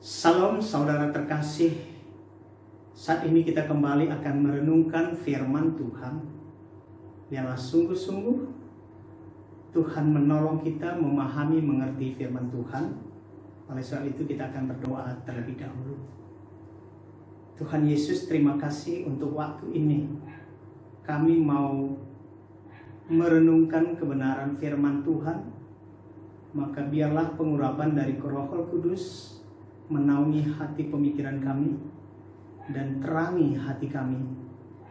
Salam saudara terkasih. Saat ini kita kembali akan merenungkan firman Tuhan. Biarlah sungguh-sungguh Tuhan menolong kita memahami, mengerti firman Tuhan. Oleh sebab itu kita akan berdoa terlebih dahulu. Tuhan Yesus, terima kasih untuk waktu ini. Kami mau merenungkan kebenaran firman Tuhan. Maka biarlah pengurapan dari Roh Kudus menaungi hati pemikiran kami dan terangi hati kami,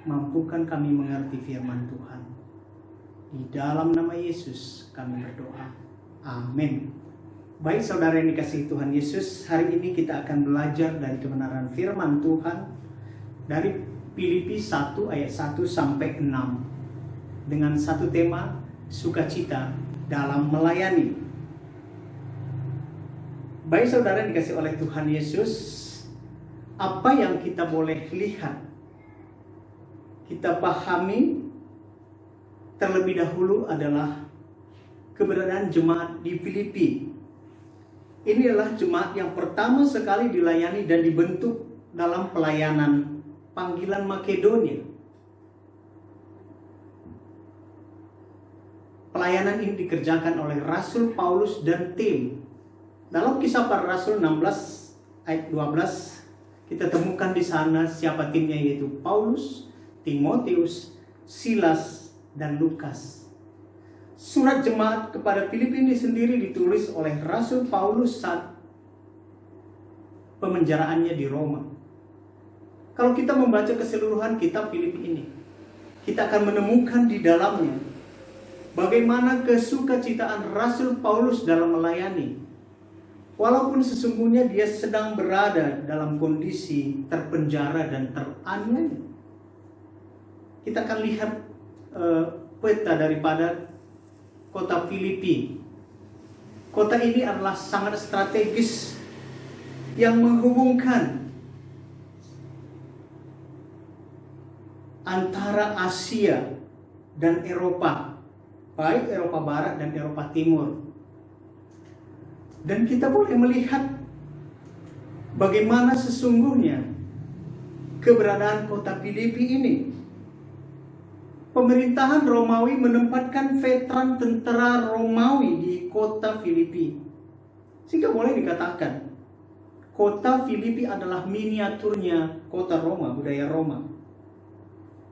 mampukan kami mengerti firman Tuhan. Di dalam nama Yesus kami berdoa, amin. Baik saudara yang dikasihi Tuhan Yesus, hari ini kita akan belajar dari kebenaran firman Tuhan dari Filipi 1 ayat 1 sampai 6 dengan satu tema, sukacita dalam melayani. Baik saudara yang dikasih oleh Tuhan Yesus, apa yang kita boleh lihat, kita pahami terlebih dahulu adalah keberadaan jemaat di Filipi. Ini adalah jemaat yang pertama sekali dilayani dan dibentuk dalam pelayanan panggilan Makedonia. Pelayanan ini dikerjakan oleh Rasul Paulus dan tim. Dalam Kisah Para Rasul 16 ayat 12 kita temukan di sana siapa timnya, yaitu Paulus, Timotius, Silas, dan Lukas. Surat jemaat kepada Filipi ini sendiri ditulis oleh Rasul Paulus saat pemenjaraannya di Roma. Kalau kita membaca keseluruhan kitab Filipi ini, kita akan menemukan di dalamnya bagaimana kesukacitaan Rasul Paulus dalam melayani. Walaupun sesungguhnya dia sedang berada dalam kondisi terpenjara dan teraniaya. Kita akan lihat peta daripada kota Filipi. Kota ini adalah sangat strategis yang menghubungkan antara Asia dan Eropa, baik Eropa Barat dan Eropa Timur. Dan kita boleh melihat bagaimana sesungguhnya keberadaan kota Filipi ini. Pemerintahan Romawi menempatkan veteran tentara Romawi di kota Filipi. Sehingga boleh dikatakan kota Filipi adalah miniaturnya kota Roma, budaya Roma.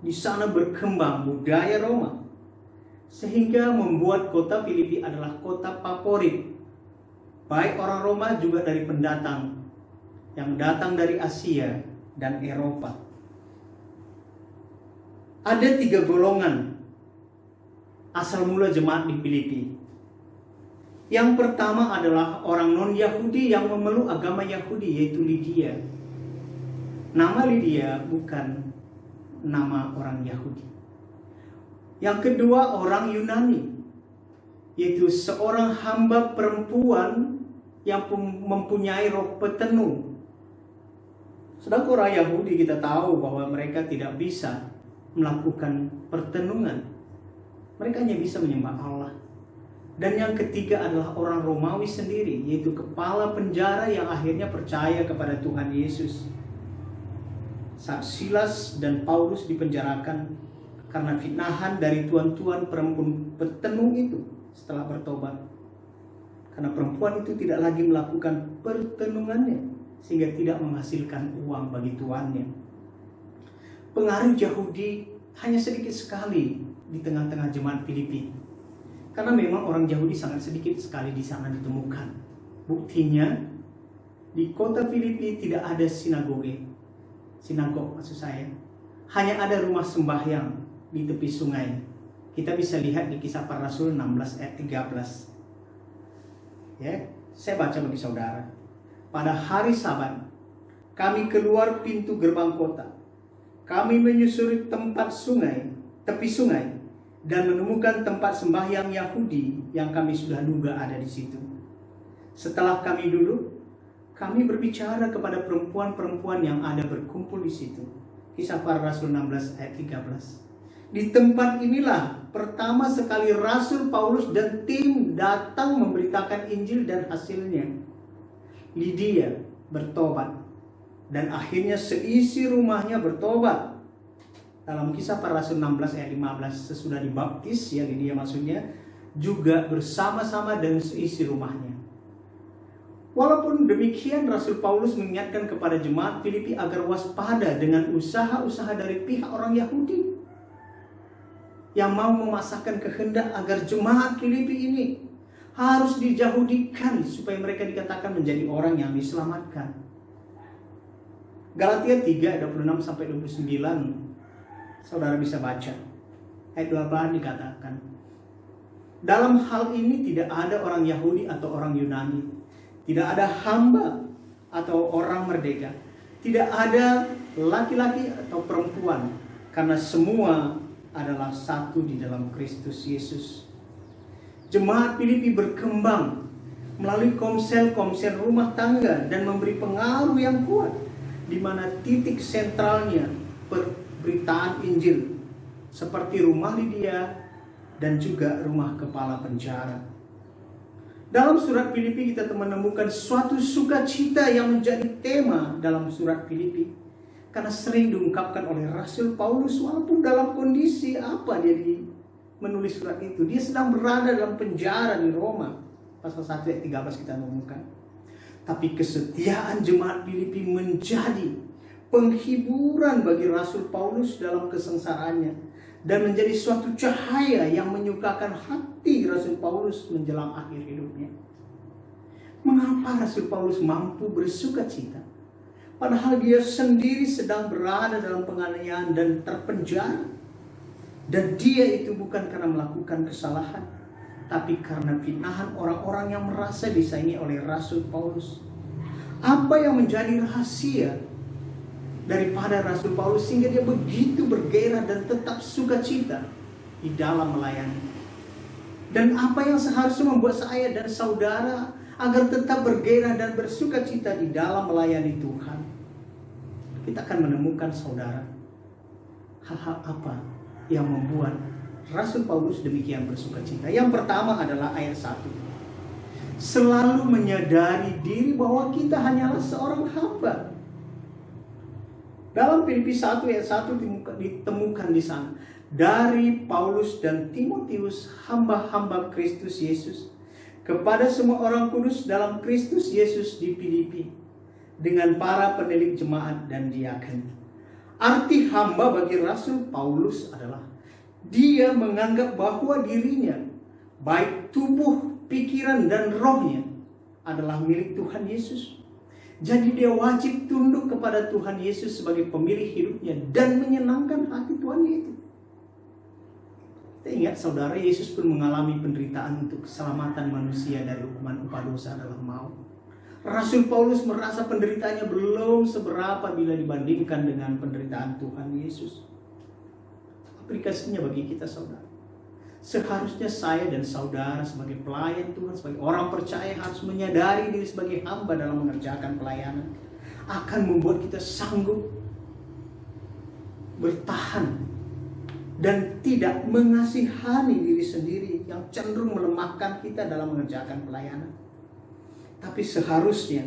Di sana berkembang budaya Roma, sehingga membuat kota Filipi adalah kota favorit baik orang Roma juga dari pendatang yang datang dari Asia dan Eropa. Ada 3 golongan asal mula jemaat di Filipi. Yang pertama adalah orang non-Yahudi yang memeluk agama Yahudi, yaitu Lydia. Nama Lydia bukan nama orang Yahudi. Yang kedua orang Yunani, yaitu seorang hamba perempuan yang mempunyai roh petenung. Sedangkan orang Yahudi kita tahu bahwa mereka tidak bisa melakukan pertenungan. Mereka hanya bisa menyembah Allah. Dan yang ketiga adalah orang Romawi sendiri, yaitu kepala penjara yang akhirnya percaya kepada Tuhan Yesus. Saat Silas dan Paulus dipenjarakan karena fitnahan dari tuan-tuan perempuan petenung itu setelah bertobat. Karena perempuan itu tidak lagi melakukan pertenungannya, sehingga tidak menghasilkan uang bagi tuannya. Pengaruh Yahudi hanya sedikit sekali di tengah-tengah jemaat Filipi. Karena memang orang Yahudi sangat sedikit sekali di sana ditemukan. Buktinya, di kota Filipi tidak ada sinagog maksud saya. Hanya ada rumah sembahyang di tepi sungai. Kita bisa lihat di Kisah Para Rasul 16 ayat 13. Ya, saya baca bagi saudara. Pada hari Sabat, kami keluar pintu gerbang kota. Kami menyusuri tepi sungai, dan menemukan tempat sembahyang Yahudi yang kami sudah duga ada di situ. Setelah kami duduk, kami berbicara kepada perempuan-perempuan yang ada berkumpul di situ. Kisah Para Rasul 16 ayat 13. Di tempat inilah pertama sekali Rasul Paulus dan tim datang memberitakan Injil dan hasilnya. Lydia, bertobat. Dan akhirnya seisi rumahnya bertobat. Dalam Kisah Para Rasul 16 ayat 15, sesudah dibaptis, ya Lydia maksudnya, juga bersama-sama dengan seisi rumahnya. Walaupun demikian, Rasul Paulus mengingatkan kepada jemaat Filipi agar waspada dengan usaha-usaha dari pihak orang Yahudi yang mau memasakkan kehendak agar jemaat Filipi ini harus dijauhikan supaya mereka dikatakan menjadi orang yang diselamatkan. Galatia 3 ayat 26 sampai 29, saudara bisa baca. Ayat 8 dikatakan, dalam hal ini tidak ada orang Yahudi atau orang Yunani, tidak ada hamba atau orang merdeka, tidak ada laki-laki atau perempuan, karena semua adalah satu di dalam Kristus Yesus. Jemaat Filipi berkembang melalui komsel-komsel rumah tangga dan memberi pengaruh yang kuat, di mana titik sentralnya pemberitaan Injil, seperti rumah Lydia dan juga rumah kepala penjara. Dalam surat Filipi kita menemukan suatu sukacita yang menjadi tema dalam surat Filipi, karena sering diungkapkan oleh Rasul Paulus walaupun dalam kondisi apa dia menulis surat itu. Dia sedang berada dalam penjara di Roma. Pasal 1 ayat 13 kita menemukan. Tapi kesetiaan jemaat Filipi menjadi penghiburan bagi Rasul Paulus dalam kesengsaraannya, dan menjadi suatu cahaya yang menyukakan hati Rasul Paulus menjelang akhir hidupnya. Mengapa Rasul Paulus mampu bersukacita padahal dia sendiri sedang berada dalam penganiayaan dan terpenjara? Dan dia itu bukan karena melakukan kesalahan, tapi karena fitnahan orang-orang yang merasa disaingi oleh Rasul Paulus. Apa yang menjadi rahasia daripada Rasul Paulus sehingga dia begitu bergairah dan tetap sukacita di dalam melayani? Dan apa yang seharusnya membuat saya dan saudara agar tetap bergairah dan bersukacita di dalam melayani Tuhan? Kita akan menemukan, saudara, hal-hal apa yang membuat Rasul Paulus demikian bersukacita. Yang pertama adalah ayat 1. Selalu menyadari diri bahwa kita hanyalah seorang hamba. Dalam Filipi 1 ayat 1 ditemukan di sana, dari Paulus dan Timotius, hamba-hamba Kristus Yesus, kepada semua orang kudus dalam Kristus Yesus di Filipi, dengan para penilik jemaat dan diaken. Arti hamba bagi Rasul Paulus adalah dia menganggap bahwa dirinya, baik tubuh, pikiran, dan rohnya, adalah milik Tuhan Yesus. Jadi dia wajib tunduk kepada Tuhan Yesus sebagai pemilik hidupnya dan menyenangkan hati Tuhan itu. Kita ingat, saudara, Yesus pun mengalami penderitaan untuk keselamatan manusia dari hukuman upah dosa adalah maut. Rasul Paulus merasa penderitaannya belum seberapa bila dibandingkan dengan penderitaan Tuhan Yesus. Aplikasinya bagi kita, saudara, seharusnya saya dan saudara sebagai pelayan Tuhan, sebagai orang percaya, harus menyadari diri sebagai hamba dalam mengerjakan pelayanan akan membuat kita sanggup bertahan dan tidak mengasihani diri sendiri yang cenderung melemahkan kita dalam mengerjakan pelayanan. Tapi seharusnya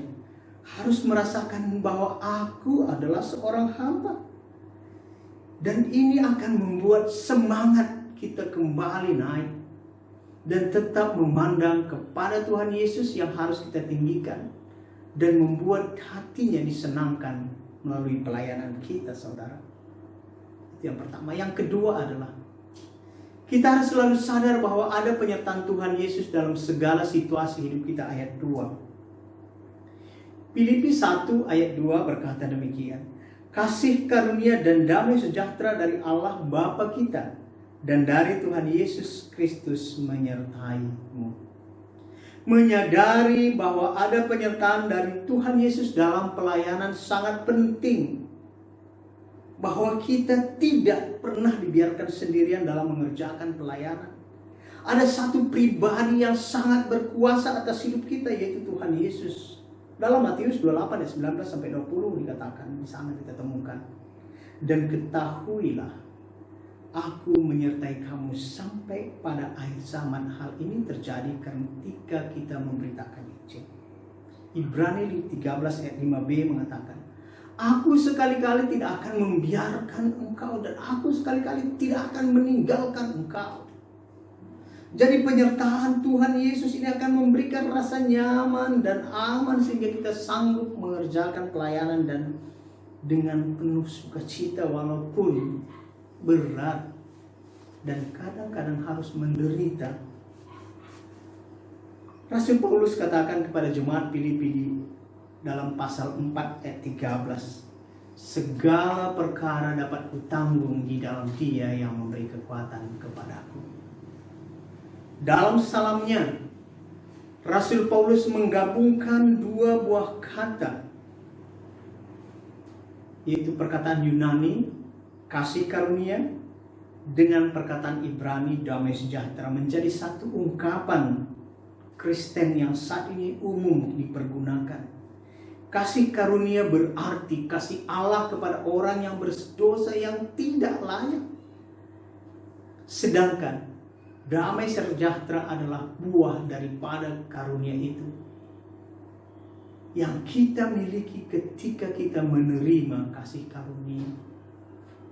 harus merasakan bahwa aku adalah seorang hamba, dan ini akan membuat semangat kita kembali naik dan tetap memandang kepada Tuhan Yesus yang harus kita tinggikan, dan membuat hatinya disenangkan melalui pelayanan kita, saudara. Itu yang pertama. Yang kedua adalah kita harus selalu sadar bahwa ada penyertaan Tuhan Yesus dalam segala situasi hidup kita. Ayat 2 Filipi 1 ayat 2 berkata demikian, kasih karunia dan damai sejahtera dari Allah Bapa kita dan dari Tuhan Yesus Kristus menyertaimu. Menyadari bahwa ada penyertaan dari Tuhan Yesus dalam pelayanan sangat penting. Bahwa kita tidak pernah dibiarkan sendirian dalam mengerjakan pelayanan. Ada satu pribadi yang sangat berkuasa atas hidup kita, yaitu Tuhan Yesus. Dalam Matius 28 ayat 19 sampai 20 dikatakan, di sana kita temukan, dan ketahuilah, aku menyertai kamu sampai pada akhir zaman. Hal ini terjadi ketika kita memberitakan Injil. Ibrani 13 ayat 5b mengatakan, aku sekali-kali tidak akan membiarkan engkau dan aku sekali-kali tidak akan meninggalkan engkau. Jadi penyertaan Tuhan Yesus ini akan memberikan rasa nyaman dan aman sehingga kita sanggup mengerjakan pelayanan dan dengan penuh sukacita walaupun berat dan kadang-kadang harus menderita. Rasul Paulus katakan kepada jemaat Filipi dalam pasal 4 ayat 13, segala perkara dapat kutanggung di dalam Dia yang memberi kekuatan kepadaku. Dalam salamnya, Rasul Paulus menggabungkan dua buah kata, yaitu perkataan Yunani, kasih karunia, dengan perkataan Ibrani, damai sejahtera, menjadi satu ungkapan Kristen yang saat ini umum dipergunakan. Kasih karunia berarti kasih Allah kepada orang yang berdosa yang tidak layak. Sedangkan damai sejahtera adalah buah daripada karunia itu yang kita miliki ketika kita menerima kasih karunia.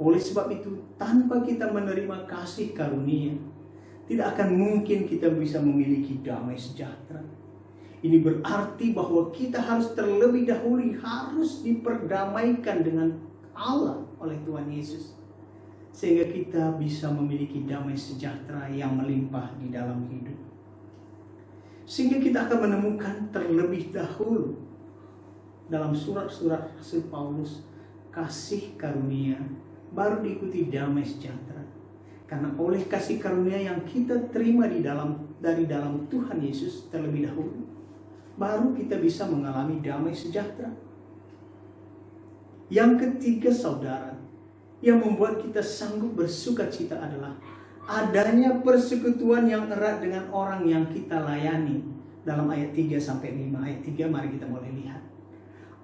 Oleh sebab itu, tanpa kita menerima kasih karunia, tidak akan mungkin kita bisa memiliki damai sejahtera. Ini berarti bahwa kita harus terlebih dahulu harus diperdamaikan dengan Allah oleh Tuhan Yesus, sehingga kita bisa memiliki damai sejahtera yang melimpah di dalam hidup. Sehingga kita akan menemukan terlebih dahulu dalam surat-surat Rasul Paulus kasih karunia, baru diikuti damai sejahtera. Karena oleh kasih karunia yang kita terima dari dalam Tuhan Yesus terlebih dahulu, baru kita bisa mengalami damai sejahtera. Yang ketiga, saudara, yang membuat kita sanggup bersuka cita adalah adanya persekutuan yang erat dengan orang yang kita layani. Dalam ayat 3-5, ayat 3 mari kita mulai lihat.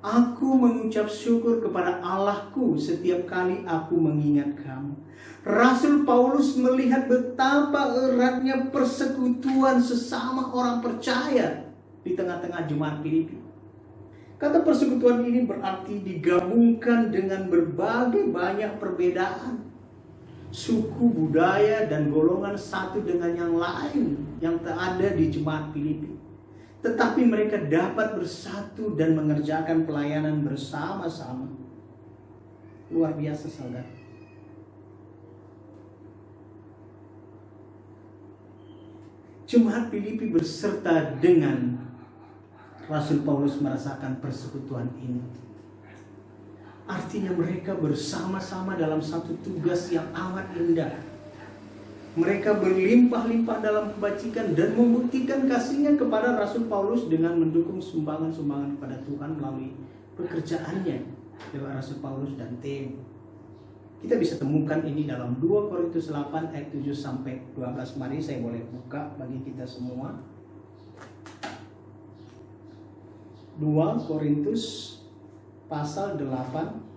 Aku mengucap syukur kepada Allahku setiap kali aku mengingat kamu. Rasul Paulus melihat betapa eratnya persekutuan sesama orang percaya di tengah-tengah jemaat Filipi. Kata persekutuan ini berarti digabungkan dengan berbagai banyak perbedaan suku, budaya, dan golongan satu dengan yang lain yang ada di jemaat Filipi. Tetapi mereka dapat bersatu dan mengerjakan pelayanan bersama-sama. Luar biasa, saudara. Jemaat Filipi berserta dengan Rasul Paulus merasakan persekutuan ini. Artinya mereka bersama-sama dalam satu tugas yang amat indah. Mereka berlimpah-limpah dalam kebajikan dan membuktikan kasihnya kepada Rasul Paulus dengan mendukung sumbangan-sumbangan kepada Tuhan melalui pekerjaannya lewat Rasul Paulus dan tim. Kita bisa temukan ini dalam 2 Korintus 8 ayat 7-12. Mari saya boleh buka bagi kita semua. 2 Korintus pasal 8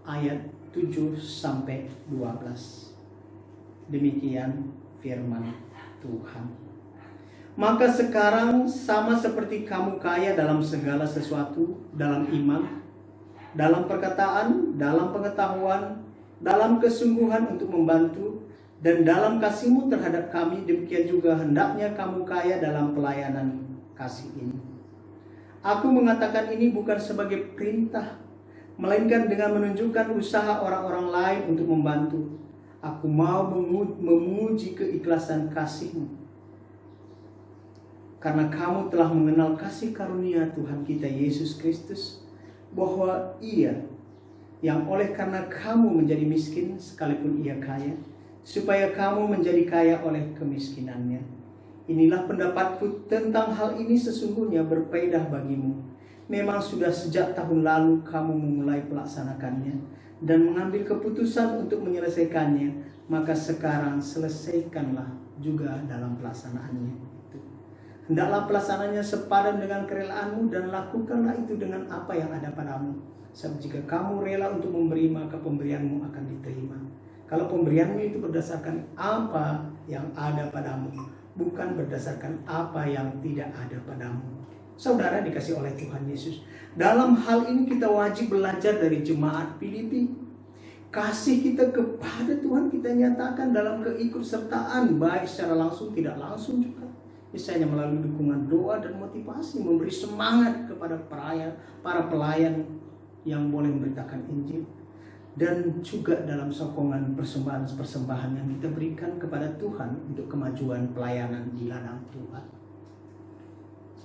ayat 7-12. Demikian firman Tuhan. Maka sekarang sama seperti kamu kaya dalam segala sesuatu, dalam iman, dalam perkataan, dalam pengetahuan, dalam kesungguhan untuk membantu, dan dalam kasihmu terhadap kami, demikian juga hendaknya kamu kaya dalam pelayanan kasih ini. Aku mengatakan ini bukan sebagai perintah, melainkan dengan menunjukkan usaha orang-orang lain untuk membantu. Aku mau memuji keikhlasan kasihmu, karena kamu telah mengenal kasih karunia Tuhan kita Yesus Kristus, bahwa Ia yang oleh karena kamu menjadi miskin sekalipun Ia kaya, supaya kamu menjadi kaya oleh kemiskinannya. Inilah pendapatku tentang hal ini, sesungguhnya berfaedah bagimu. Memang sudah sejak tahun lalu kamu memulai pelaksanakannya dan mengambil keputusan untuk menyelesaikannya, maka sekarang selesaikanlah juga dalam pelaksanaannya. Hendaklah pelaksanaannya sepadan dengan kerelaanmu, dan lakukanlah itu dengan apa yang ada padamu. Sebab jika kamu rela untuk memberi, maka pemberianmu akan diterima. Kalau pemberianmu itu berdasarkan apa yang ada padamu, bukan berdasarkan apa yang tidak ada padamu. Saudara dikasih oleh Tuhan Yesus, dalam hal ini kita wajib belajar dari jemaat Filipi. Kasih kita kepada Tuhan kita nyatakan dalam keikutsertaan, baik secara langsung tidak langsung juga. Misalnya melalui dukungan doa dan motivasi, memberi semangat kepada para pelayan yang boleh memberitakan Injil. Dan juga dalam sokongan persembahan-persembahan yang kita berikan kepada Tuhan untuk kemajuan pelayanan di ladang Tuhan.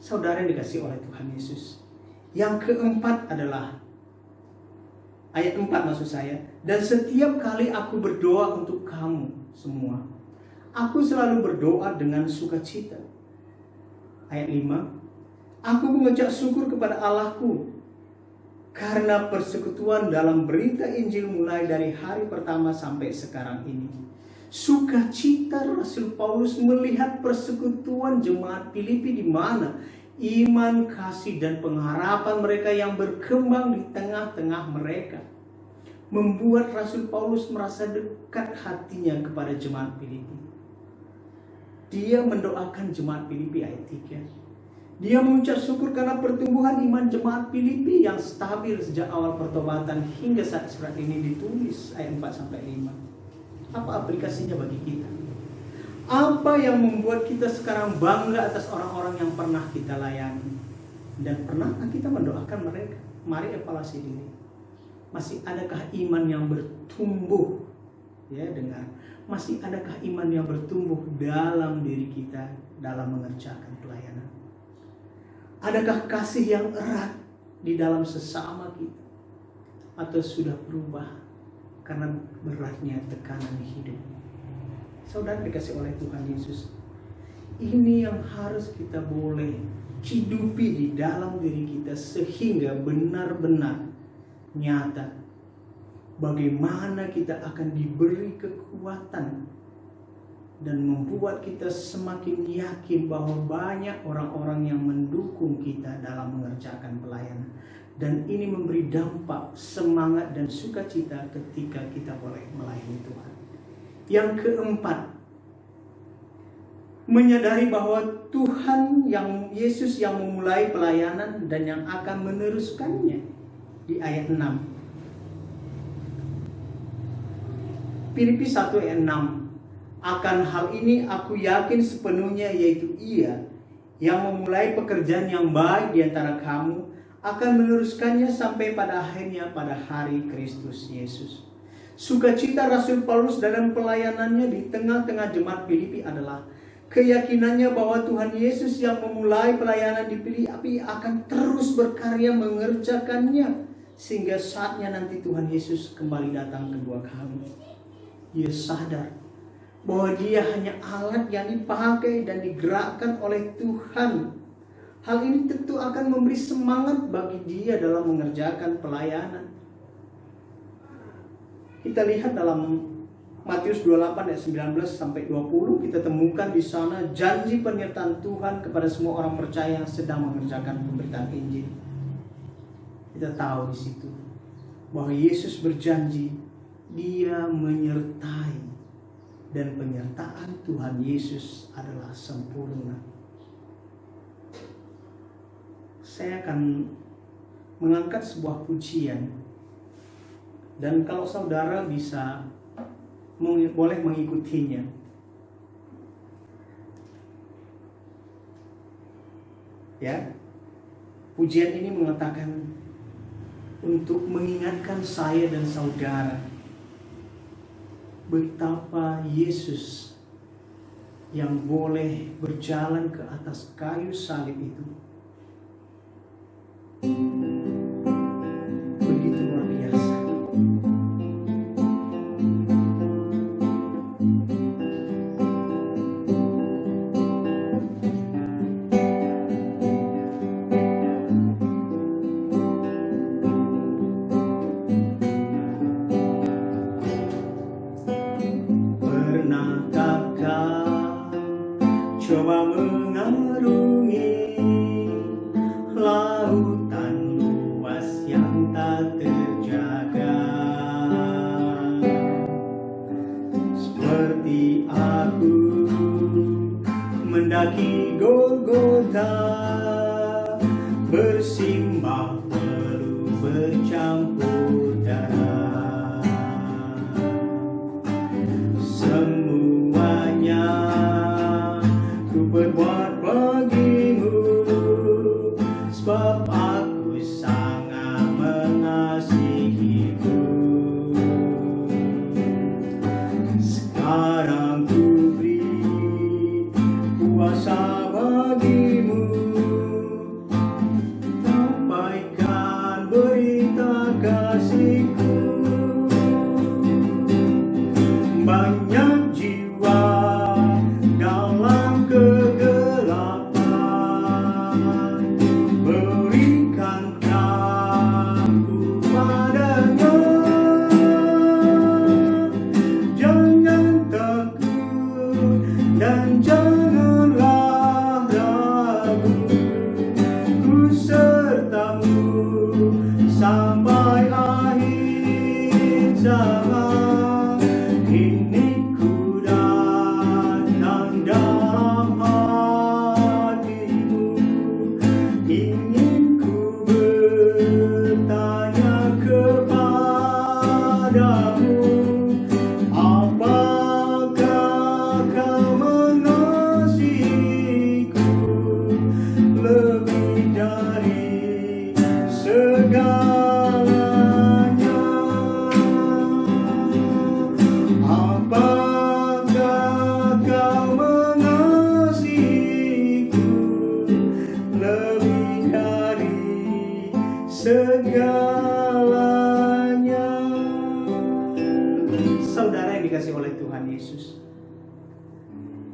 Saudara yang dikasih oleh Tuhan Yesus. Yang keempat adalah ayat 4 maksud saya. Dan setiap kali aku berdoa untuk kamu semua, aku selalu berdoa dengan sukacita. Ayat 5. Aku mengucap syukur kepada Allahku karena persekutuan dalam berita Injil mulai dari hari pertama sampai sekarang ini. Sukacita Rasul Paulus melihat persekutuan jemaat Filipi di mana iman, kasih, dan pengharapan mereka yang berkembang di tengah-tengah mereka membuat Rasul Paulus merasa dekat hatinya kepada jemaat Filipi. Dia mendoakan jemaat Filipi ayat 3. Dia mengucap syukur karena pertumbuhan iman jemaat Filipi yang stabil sejak awal pertobatan hingga saat surat ini ditulis ayat 4-5. Apa aplikasinya bagi kita? Apa yang membuat kita sekarang bangga atas orang-orang yang pernah kita layani? Dan pernahkah kita mendoakan mereka? Mari evaluasi diri. Masih adakah iman yang bertumbuh? Ya, dengar. Masih adakah iman yang bertumbuh dalam diri kita dalam mengerjakan pelayanan? Adakah kasih yang erat di dalam sesama kita? Atau sudah berubah karena beratnya tekanan hidup? Saudara dikasih oleh Tuhan Yesus, ini yang harus kita boleh hidupi di dalam diri kita sehingga benar-benar nyata bagaimana kita akan diberi kekuatan dan membuat kita semakin yakin bahwa banyak orang-orang yang mendukung kita dalam mengerjakan pelayanan. Dan ini memberi dampak, semangat, dan sukacita ketika kita boleh melayani Tuhan. Yang keempat, menyadari bahwa Tuhan yang Yesus yang memulai pelayanan dan yang akan meneruskannya. Di ayat 6. Filipi 1 ayat 6. Akan hal ini aku yakin sepenuhnya, yaitu Ia yang memulai pekerjaan yang baik di antara kamu akan meneruskannya sampai pada akhirnya pada hari Kristus Yesus. Sukacita Rasul Paulus dalam pelayanannya di tengah-tengah jemaat Filipi adalah keyakinannya bahwa Tuhan Yesus yang memulai pelayanan di Filipi akan terus berkarya mengerjakannya sehingga saatnya nanti Tuhan Yesus kembali datang kedua kali. Dia sadar bahwa dia hanya alat yang dipakai dan digerakkan oleh Tuhan. Hal ini tentu akan memberi semangat bagi dia dalam mengerjakan pelayanan. Kita lihat dalam Matius 28 ayat 19-20, kita temukan di sana janji penyertaan Tuhan kepada semua orang percaya yang sedang mengerjakan pemberitaan Injil. Kita tahu di situ bahwa Yesus berjanji Dia menyertai, dan penyertaan Tuhan Yesus adalah sempurna. Saya akan mengangkat sebuah pujian, dan kalau saudara bisa boleh mengikutinya. Ya, pujian ini mengatakan untuk mengingatkan saya dan saudara betapa Yesus yang boleh berjalan ke atas kayu salib itu begitu luar biasa. Pernahkah kau coba mengarungi bersimbah perlu bercampur darah. Semuanya ku berbuat bagimu, sebab aku sangat mengasihimu. Sekarang ku beri kuasa bagimu, sampaikan berita kasihku. Banyak jiwa dalam kegelapan, berikan terangku padanya. Jangan takut dan janganlah ragu, ku sertamu sampai akhir zaman. Ini ku datang dalam hatimu, ingin ku bertanya kepadamu, apakah kau mengasihiku lebih dari segalanya? Apakah kau mengasihiku lebih dari segalanya? Saudara yang dikasihi oleh Tuhan Yesus,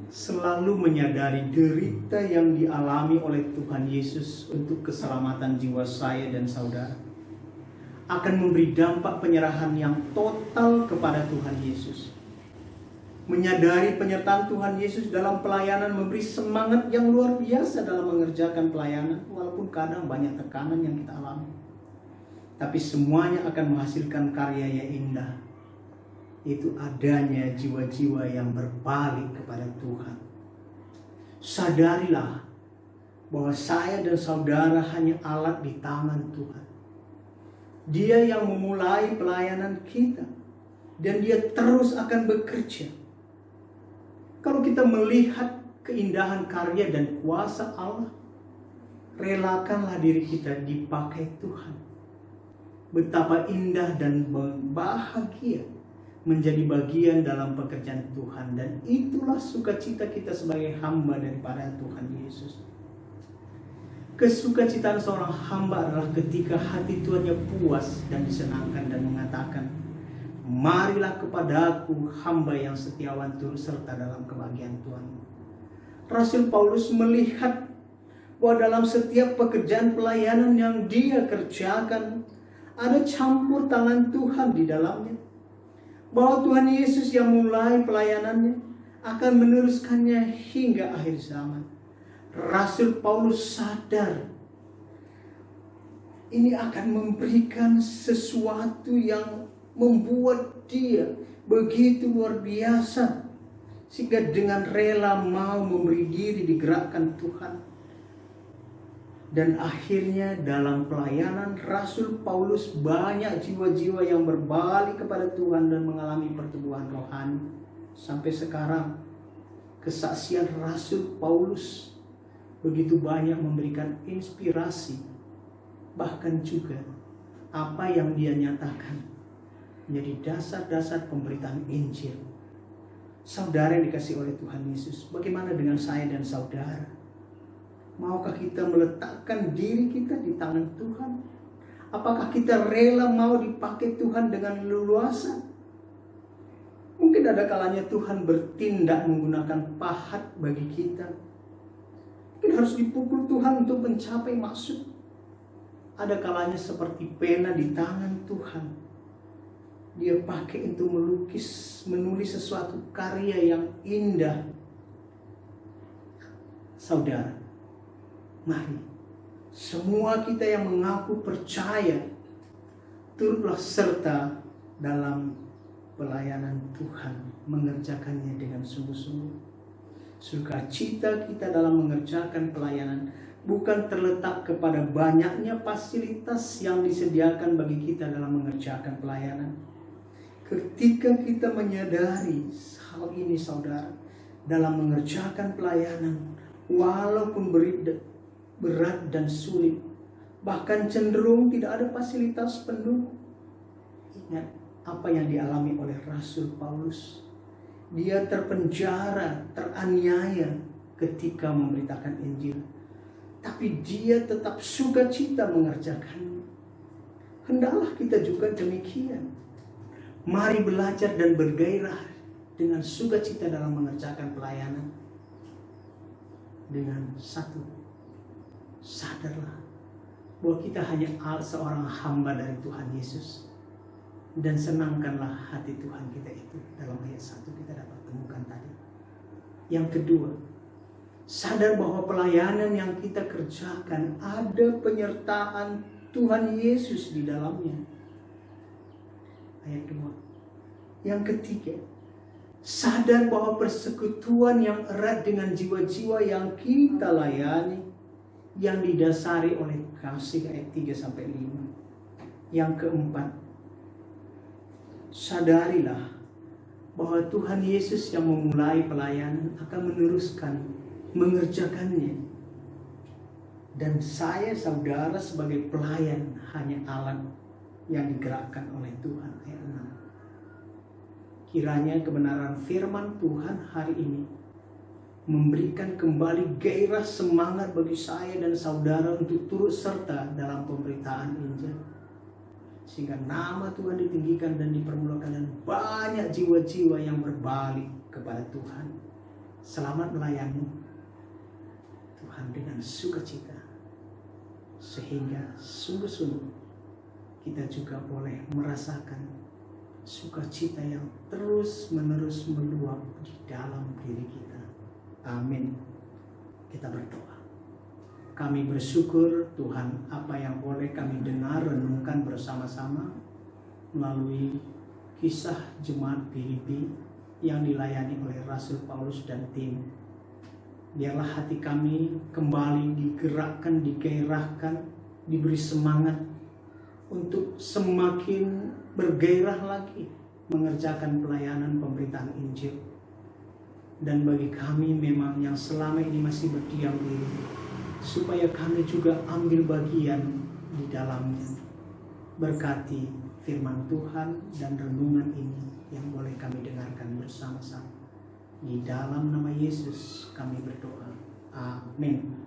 selalu menyadari derita yang dialami oleh Tuhan Yesus untuk keselamatan jiwa saya dan saudara akan memberi dampak penyerahan yang total kepada Tuhan Yesus. Menyadari penyertaan Tuhan Yesus dalam pelayanan memberi semangat yang luar biasa dalam mengerjakan pelayanan, walaupun kadang banyak tekanan yang kita alami. Tapi semuanya akan menghasilkan karya yang indah, itu adanya jiwa-jiwa yang berbalik kepada Tuhan. Sadarilah bahwa saya dan saudara hanya alat di tangan Tuhan. Dia yang memulai pelayanan kita, dan Dia terus akan bekerja. Kalau kita melihat keindahan karya dan kuasa Allah, relakanlah diri kita dipakai Tuhan. Betapa indah dan bahagia menjadi bagian dalam pekerjaan Tuhan, dan itulah sukacita kita sebagai hamba daripada Tuhan Yesus. Kesukacitaan seorang hamba adalah ketika hati tuannya puas dan disenangkan dan mengatakan, marilah kepadaku hamba yang setiawan turut serta dalam kebahagiaan Tuhan. Rasul Paulus melihat bahwa dalam setiap pekerjaan pelayanan yang dia kerjakan, ada campur tangan Tuhan di dalamnya. Bahwa Tuhan Yesus yang mulai pelayanannya akan meneruskannya hingga akhir zaman. Rasul Paulus sadar ini akan memberikan sesuatu yang membuat dia begitu luar biasa, sehingga dengan rela mau memberi diri digerakkan Tuhan. Dan akhirnya dalam pelayanan Rasul Paulus banyak jiwa-jiwa yang berbalik kepada Tuhan dan mengalami pertumbuhan rohani. Sampai sekarang kesaksian Rasul Paulus begitu banyak memberikan inspirasi, bahkan juga apa yang dia nyatakan menjadi dasar-dasar pemberitaan Injil. Saudara yang dikasihi oleh Tuhan Yesus, bagaimana dengan saya dan saudara? Maukah kita meletakkan diri kita di tangan Tuhan? Apakah kita rela mau dipakai Tuhan dengan leluasa? Mungkin ada kalanya Tuhan bertindak menggunakan pahat bagi kita. Mungkin harus dipukul Tuhan untuk mencapai maksud. Ada kalanya seperti pena di tangan Tuhan, Dia pakai untuk menulis sesuatu karya yang indah. Saudara, mari semua kita yang mengaku percaya turutlah serta dalam pelayanan Tuhan, mengerjakannya dengan sungguh-sungguh. Sukacita kita dalam mengerjakan pelayanan bukan terletak kepada banyaknya fasilitas yang disediakan bagi kita dalam mengerjakan pelayanan. Ketika kita menyadari hal ini saudara, dalam mengerjakan pelayanan, walaupun berat dan sulit, bahkan cenderung tidak ada fasilitas pendukung. Ingat apa yang dialami oleh Rasul Paulus. Dia terpenjara, teraniaya ketika memberitakan Injil. Tapi dia tetap sukacita mengerjakannya. Hendaklah kita juga demikian. Mari belajar dan bergairah dengan sukacita dalam mengerjakan pelayanan. Dengan satu, sadarlah bahwa kita hanya seorang hamba dari Tuhan Yesus. Dan senangkanlah hati Tuhan kita itu. Dalam ayat 1 kita dapat temukan tadi. Yang kedua, sadar bahwa pelayanan yang kita kerjakan ada penyertaan Tuhan Yesus di dalamnya. Ayat 2. Yang ketiga, sadar bahwa persekutuan yang erat dengan jiwa-jiwa yang kita layani, yang didasari oleh kasih, ayat 3-5. Yang keempat, sadarilah bahwa Tuhan Yesus yang memulai pelayanan akan meneruskan mengerjakannya. Dan saya saudara sebagai pelayan hanya alat yang digerakkan oleh Tuhan. Ayat 6. Kiranya kebenaran firman Tuhan hari ini memberikan kembali gairah semangat bagi saya dan saudara untuk turut serta dalam pemberitaan Injil. Sehingga nama Tuhan ditinggikan dan dipermulakan dan banyak jiwa-jiwa yang berbalik kepada Tuhan. Selamat melayani Tuhan dengan sukacita, sehingga sungguh-sungguh kita juga boleh merasakan sukacita yang terus-menerus meluap di dalam diri kita. Amin. Kita berdoa. Kami bersyukur Tuhan apa yang boleh kami dengar renungkan bersama-sama melalui kisah jemaat Filipi yang dilayani oleh Rasul Paulus dan tim. Biarlah hati kami kembali digerakkan, digairahkan, diberi semangat untuk semakin bergairah lagi mengerjakan pelayanan pemberitaan Injil. Dan bagi kami memang yang selama ini masih berdiam diri, supaya kami juga ambil bagian di dalamnya. Berkati firman Tuhan dan renungan ini yang boleh kami dengarkan bersama-sama. Di dalam nama Yesus kami berdoa. Amin.